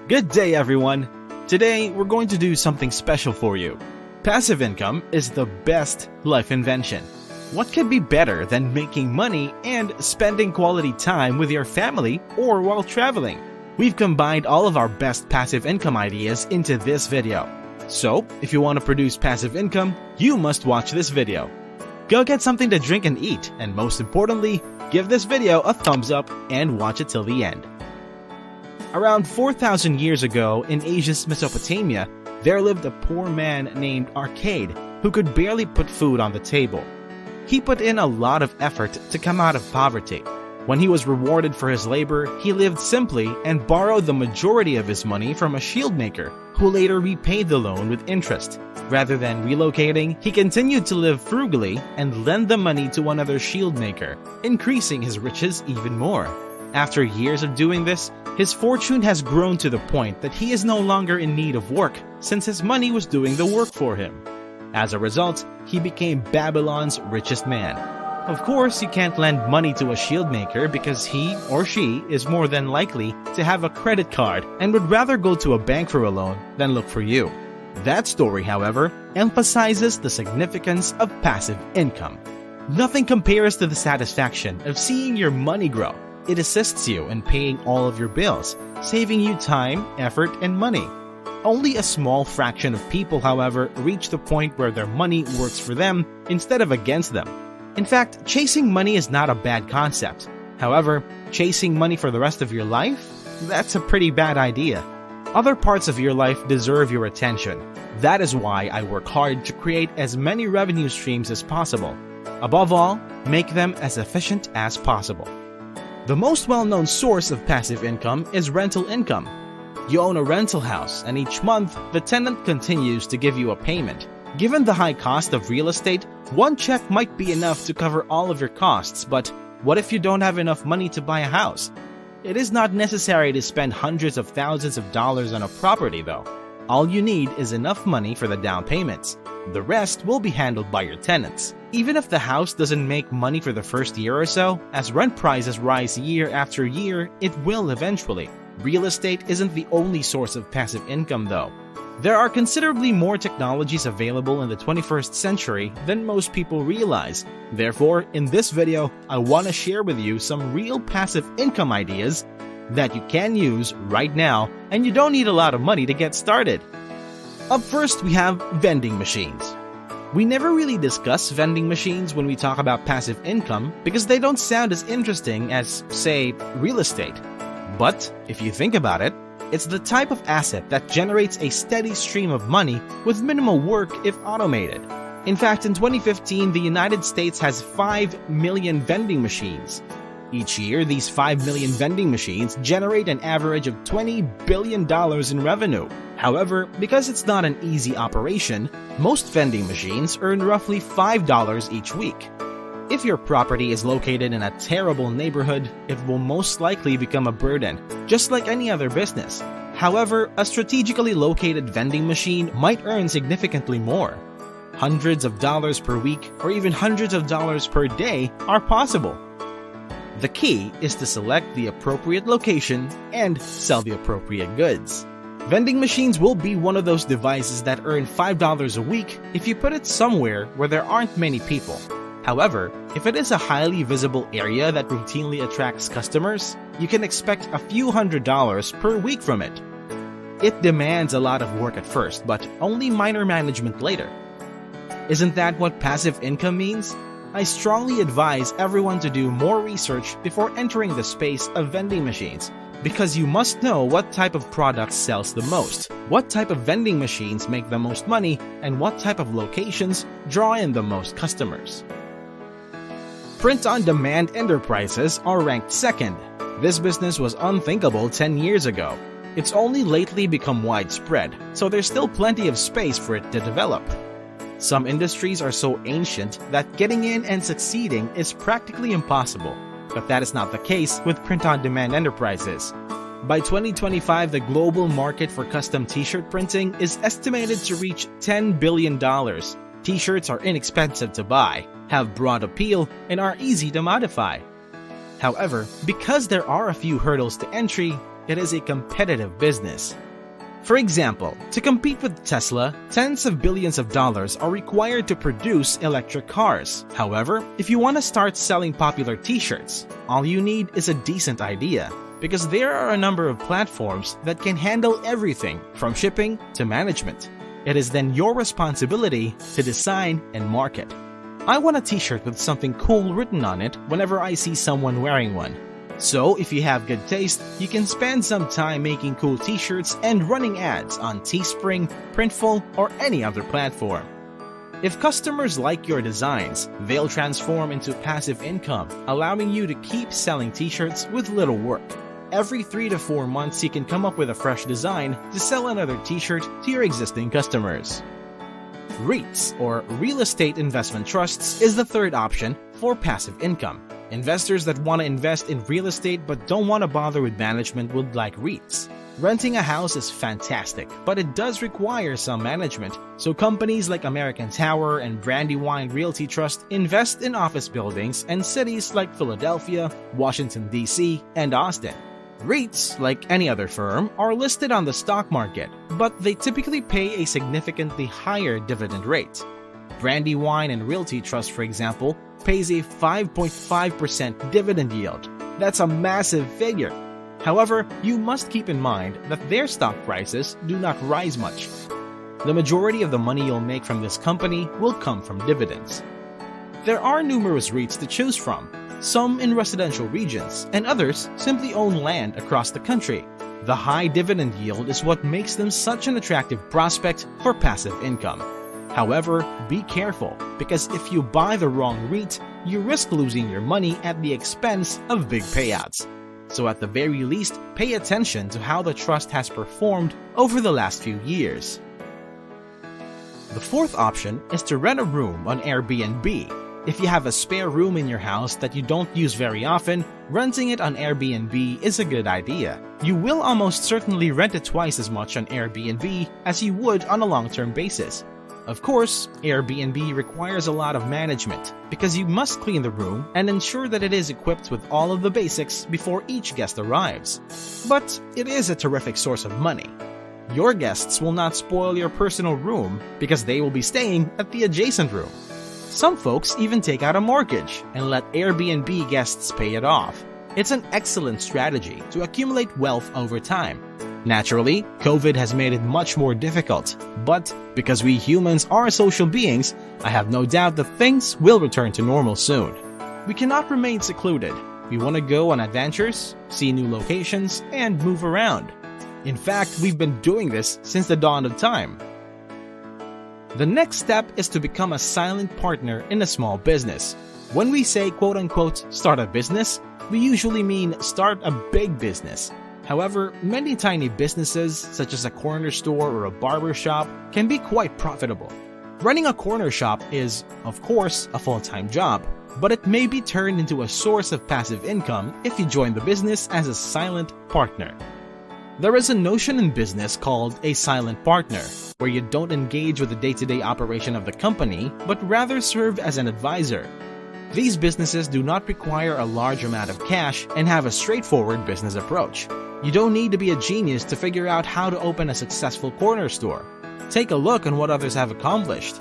Good day, everyone! Today, we're going to do something special for you. Passive income is the best life invention. What could be better than making money and spending quality time with your family or while traveling? We've combined all of our best passive income ideas into this video. So, if you want to produce passive income, you must watch this video. Go get something to drink and eat, and most importantly, give this video a thumbs up and watch it till the end. Around 4,000 years ago in Asia's Mesopotamia, there lived a poor man named Arcade who could barely put food on the table. He put in a lot of effort to come out of poverty. When he was rewarded for his labor, he lived simply and borrowed the majority of his money from a shield maker, who later repaid the loan with interest. Rather than relocating, he continued to live frugally and lend the money to another shield maker, increasing his riches even more. After years of doing this, his fortune has grown to the point that he is no longer in need of work since his money was doing the work for him. As a result, he became Babylon's richest man. Of course, you can't lend money to a shield maker because he or she is more than likely to have a credit card and would rather go to a bank for a loan than look for you. That story, however, emphasizes the significance of passive income. Nothing compares to the satisfaction of seeing your money grow. It assists you in paying all of your bills, saving you time, effort, and money. Only a small fraction of people, however, reach the point where their money works for them instead of against them. In fact, chasing money is not a bad concept. However, chasing money for the rest of your life? That's a pretty bad idea. Other parts of your life deserve your attention. That is why I work hard to create as many revenue streams as possible. Above all, make them as efficient as possible. The most well-known source of passive income is rental income. You own a rental house, and each month, the tenant continues to give you a payment. Given the high cost of real estate, one check might be enough to cover all of your costs, but what if you don't have enough money to buy a house? It is not necessary to spend hundreds of thousands of dollars on a property, though. All you need is enough money for the down payments. The rest will be handled by your tenants. Even if the house doesn't make money for the first year or so, as rent prices rise year after year, it will eventually. Real estate isn't the only source of passive income, though. There are considerably more technologies available in the 21st century than most people realize. Therefore, in this video, I want to share with you some real passive income ideas that you can use right now, and you don't need a lot of money to get started. Up first, we have vending machines. We never really discuss vending machines when we talk about passive income because they don't sound as interesting as, say, real estate. But if you think about it, it's the type of asset that generates a steady stream of money with minimal work if automated. In fact, in 2015, the United States has 5 million vending machines. Each year, these 5 million vending machines generate an average of $20 billion in revenue. However, because it's not an easy operation, most vending machines earn roughly $5 each week. If your property is located in a terrible neighborhood, it will most likely become a burden, just like any other business. However, a strategically located vending machine might earn significantly more. Hundreds of dollars per week or even hundreds of dollars per day are possible. The key is to select the appropriate location and sell the appropriate goods. Vending machines will be one of those devices that earn $5 a week if you put it somewhere where there aren't many people. However, if it is a highly visible area that routinely attracts customers, you can expect a few $100s per week from it. It demands a lot of work at first, but only minor management later. Isn't that what passive income means? I strongly advise everyone to do more research before entering the space of vending machines, because you must know what type of product sells the most, what type of vending machines make the most money, and what type of locations draw in the most customers. Print-on-demand enterprises are ranked second. This business was unthinkable 10 years ago. It's only lately become widespread, so there's still plenty of space for it to develop. Some industries are so ancient that getting in and succeeding is practically impossible, but that is not the case with print-on-demand enterprises. By 2025, the global market for custom t-shirt printing is estimated to reach $10 billion. T-shirts are inexpensive to buy, have broad appeal, and are easy to modify. However, because there are a few hurdles to entry, it is a competitive business. For example, to compete with Tesla, tens of billions of dollars are required to produce electric cars. However, if you want to start selling popular t-shirts, all you need is a decent idea, because there are a number of platforms that can handle everything from shipping to management. It is then your responsibility to design and market. I want a t-shirt with something cool written on it whenever I see someone wearing one. So if you have good taste, you can spend some time making cool t-shirts and running ads on Teespring, Printful, or any other platform. If customers like your designs, they'll transform into passive income, allowing you to keep selling t-shirts with little work. Every 3 to 4 months, you can come up with a fresh design to sell another t-shirt to your existing customers. REITs, or Real Estate Investment Trusts, is the third option for passive income. Investors that want to invest in real estate but don't want to bother with management would like REITs. Renting a house is fantastic, but it does require some management, so companies like American Tower and Brandywine Realty Trust invest in office buildings and cities like Philadelphia, Washington, D.C., and Austin. REITs, like any other firm, are listed on the stock market, but they typically pay a significantly higher dividend rate. Brandywine and Realty Trust, for example, pays a 5.5% dividend yield. That's a massive figure. However, you must keep in mind that their stock prices do not rise much. The majority of the money you'll make from this company will come from dividends. There are numerous REITs to choose from, some in residential regions, and others simply own land across the country. The high dividend yield is what makes them such an attractive prospect for passive income. However, be careful, because if you buy the wrong REIT, you risk losing your money at the expense of big payouts. So at the very least, pay attention to how the trust has performed over the last few years. The fourth option is to rent a room on Airbnb. If you have a spare room in your house that you don't use very often, renting it on Airbnb is a good idea. You will almost certainly rent it twice as much on Airbnb as you would on a long-term basis. Of course, Airbnb requires a lot of management because you must clean the room and ensure that it is equipped with all of the basics before each guest arrives. But it is a terrific source of money. Your guests will not spoil your personal room because they will be staying at the adjacent room. Some folks even take out a mortgage and let Airbnb guests pay it off. It's an excellent strategy to accumulate wealth over time. Naturally, COVID has made it much more difficult, but because we humans are social beings, I have no doubt that things will return to normal soon. We cannot remain secluded. We want to go on adventures, see new locations, and move around. In fact, we've been doing this since the dawn of time. The next step is to become a silent partner in a small business. When we say quote-unquote start a business, we usually mean start a big business. However, many tiny businesses, such as a corner store or a barber shop, can be quite profitable. Running a corner shop is, of course, a full-time job, but it may be turned into a source of passive income if you join the business as a silent partner. There is a notion in business called a silent partner, where you don't engage with the day-to-day operation of the company, but rather serve as an advisor. These businesses do not require a large amount of cash and have a straightforward business approach. You don't need to be a genius to figure out how to open a successful corner store. Take a look on what others have accomplished.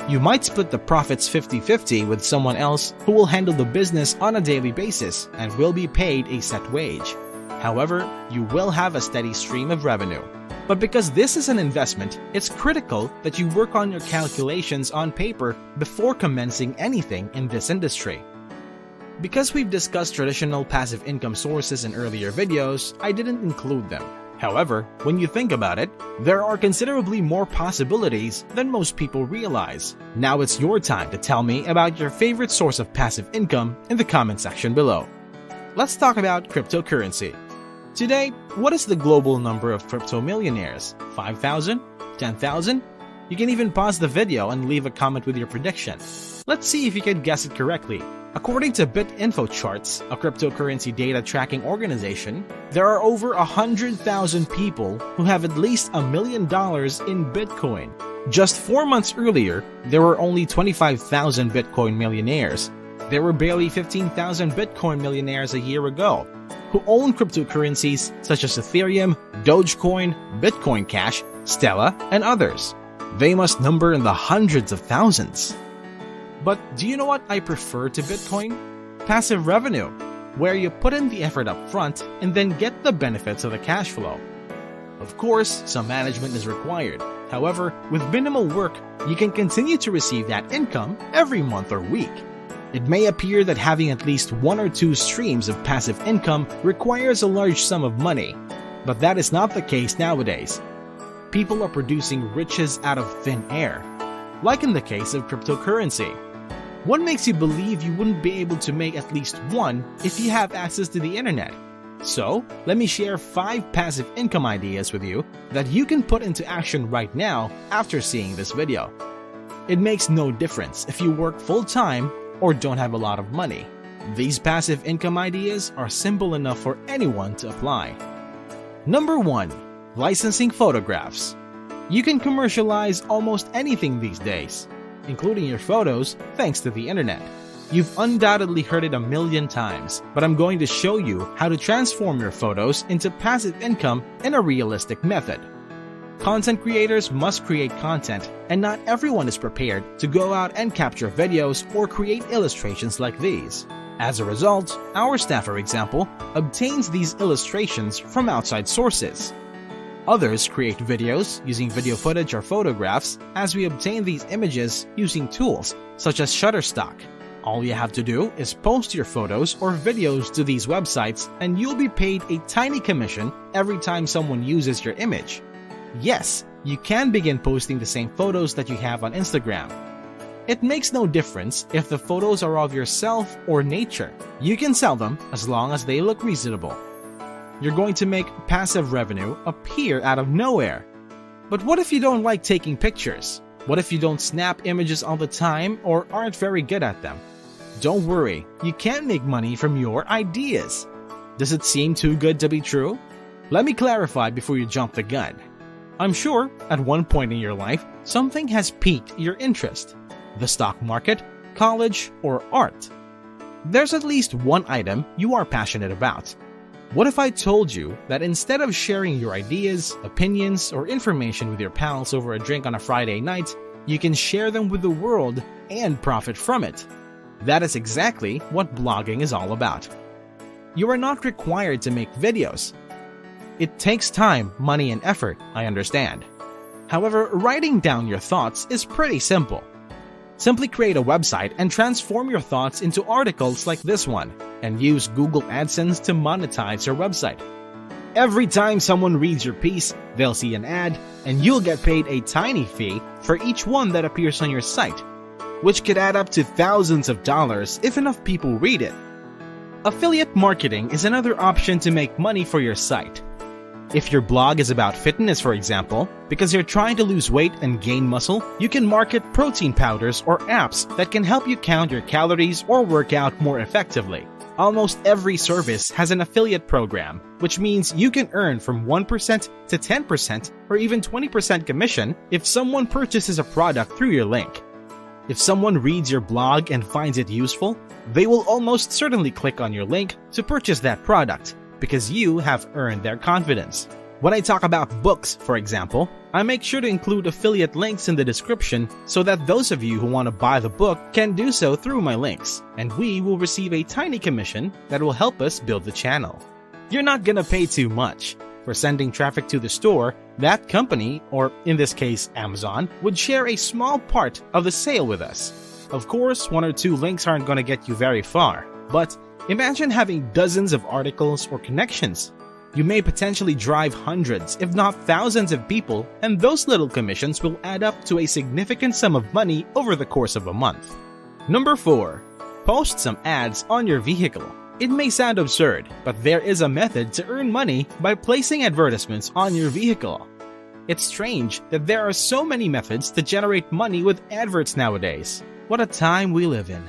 You might split the profits 50-50 with someone else who will handle the business on a daily basis and will be paid a set wage. However, you will have a steady stream of revenue. But because this is an investment, it's critical that you work on your calculations on paper before commencing anything in this industry. Because we've discussed traditional passive income sources in earlier videos, I didn't include them. However, when you think about it, there are considerably more possibilities than most people realize. Now it's your time to tell me about your favorite source of passive income in the comment section below. Let's talk about cryptocurrency. Today, what is the global number of crypto millionaires? 5,000? 10,000? You can even pause the video and leave a comment with your prediction. Let's see if you can guess it correctly. According to BitInfoCharts, a cryptocurrency data tracking organization, there are over 100,000 people who have at least $1 million in Bitcoin. Just 4 months earlier, there were only 25,000 Bitcoin millionaires. There were barely 15,000 Bitcoin millionaires a year ago. who own cryptocurrencies such as Ethereum, Dogecoin, Bitcoin Cash, Stellar, and others. They must number in the hundreds of thousands. But do you know what I prefer to Bitcoin? Passive revenue, where you put in the effort up front and then get the benefits of the cash flow. Of course, some management is required. However, with minimal work, you can continue to receive that income every month or week. It may appear that having at least one or two streams of passive income requires a large sum of money, but that is not the case nowadays. People are producing riches out of thin air, like in the case of cryptocurrency. What makes you believe you wouldn't be able to make at least one if you have access to the internet? So, let me share 5 passive income ideas with you that you can put into action right now after seeing this video. It makes no difference if you work full-time or don't have a lot of money. These passive income ideas are simple enough for anyone to apply. Number 1. Licensing photographs. You can commercialize almost anything these days, including your photos, thanks to the internet. You've undoubtedly heard it a million times, but I'm going to show you how to transform your photos into passive income in a realistic method. Content creators must create content, and not everyone is prepared to go out and capture videos or create illustrations like these. As a result, our staff, for example, obtains these illustrations from outside sources. Others create videos using video footage or photographs, as we obtain these images using tools such as Shutterstock. All you have to do is post your photos or videos to these websites, and you'll be paid a tiny commission every time someone uses your image. Yes, you can begin posting the same photos that you have on Instagram. It makes no difference if the photos are of yourself or nature. You can sell them as long as they look reasonable. You're going to make passive revenue appear out of nowhere. But what if you don't like taking pictures? What if you don't snap images all the time or aren't very good at them? Don't worry, you can make money from your ideas. Does it seem too good to be true? Let me clarify before you jump the gun. I'm sure, at one point in your life, something has piqued your interest. The stock market, college, or art. There's at least one item you are passionate about. What if I told you that instead of sharing your ideas, opinions, or information with your pals over a drink on a Friday night, you can share them with the world and profit from it? That is exactly what blogging is all about. You are not required to make videos. It takes time, money, and effort, I understand. However, writing down your thoughts is pretty simple. Simply create a website and transform your thoughts into articles like this one, and use Google AdSense to monetize your website. Every time someone reads your piece, they'll see an ad, and you'll get paid a tiny fee for each one that appears on your site, which could add up to thousands of dollars if enough people read it. Affiliate marketing is another option to make money for your site. If your blog is about fitness, for example, because you're trying to lose weight and gain muscle, you can market protein powders or apps that can help you count your calories or work out more effectively. Almost every service has an affiliate program, which means you can earn from 1% to 10% or even 20% commission if someone purchases a product through your link. If someone reads your blog and finds it useful, they will almost certainly click on your link to purchase that product, because you have earned their confidence. When I talk about books, for example, I make sure to include affiliate links in the description so that those of you who want to buy the book can do so through my links, and we will receive a tiny commission that will help us build the channel. You're not gonna pay too much. For sending traffic to the store, that company, or in this case Amazon, would share a small part of the sale with us. Of course, 1 or 2 links aren't gonna get you very far, but imagine having dozens of articles or connections. You may potentially drive hundreds, if not thousands of people, and those little commissions will add up to a significant sum of money over the course of a month. Number 4. Post some ads on your vehicle. It may sound absurd, but there is a method to earn money by placing advertisements on your vehicle. It's strange that there are so many methods to generate money with adverts nowadays. What a time we live in.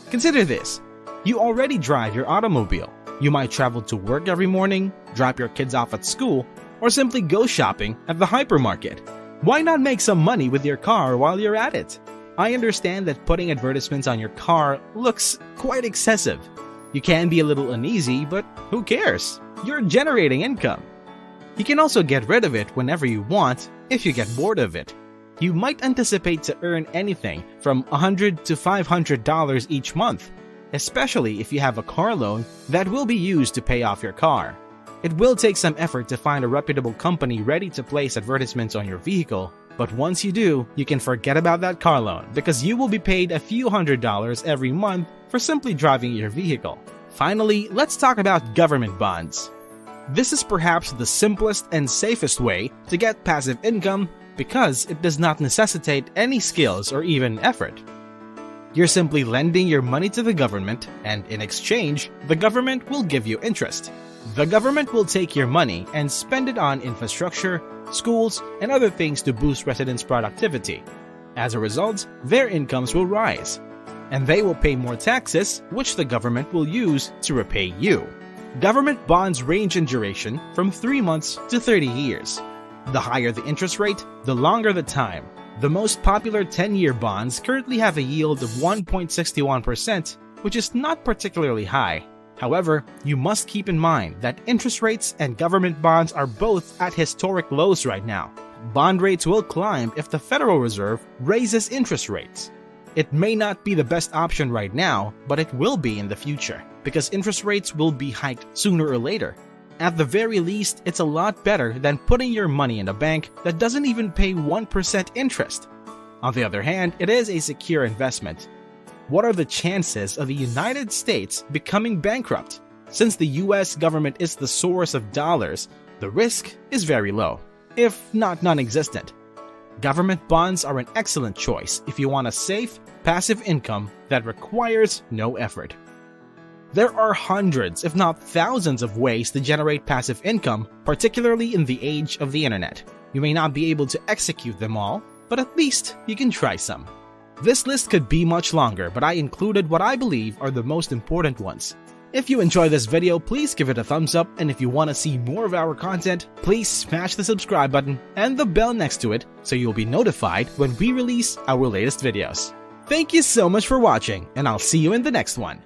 Consider this. You already drive your automobile. You might travel to work every morning, drop your kids off at school, or simply go shopping at the hypermarket. Why not make some money with your car while you're at it? I understand that putting advertisements on your car looks quite excessive, You can be a little uneasy, but who cares? You're generating income. You can also get rid of it whenever you want if you get bored of it. You might anticipate to earn anything from $100 to $500 each month, especially if you have a car loan that will be used to pay off your car. It will take some effort to find a reputable company ready to place advertisements on your vehicle, but once you do, you can forget about that car loan because you will be paid a few $100s every month for simply driving your vehicle. Finally, let's talk about government bonds. This is perhaps the simplest and safest way to get passive income because it does not necessitate any skills or even effort. You're simply lending your money to the government, and in exchange, the government will give you interest. The government will take your money and spend it on infrastructure, schools, and other things to boost residents' productivity. As a result, their incomes will rise, and they will pay more taxes, which the government will use to repay you. Government bonds range in duration from 3 months to 30 years. The higher the interest rate, the longer the time. The most popular 10-year bonds currently have a yield of 1.61%, which is not particularly high. However, you must keep in mind that interest rates and government bonds are both at historic lows right now. Bond rates will climb if the Federal Reserve raises interest rates. It may not be the best option right now, but it will be in the future, because interest rates will be hiked sooner or later. At the very least, it's a lot better than putting your money in a bank that doesn't even pay 1% interest. On the other hand, it is a secure investment. What are the chances of the United States becoming bankrupt? Since the US government is the source of dollars, the risk is very low, if not non-existent. Government bonds are an excellent choice if you want a safe, passive income that requires no effort. There are hundreds, if not thousands, of ways to generate passive income, particularly in the age of the internet. You may not be able to execute them all, but at least you can try some. This list could be much longer, but I included what I believe are the most important ones. If you enjoyed this video, please give it a thumbs up, and if you want to see more of our content, please smash the subscribe button and the bell next to it so you'll be notified when we release our latest videos. Thank you so much for watching, and I'll see you in the next one.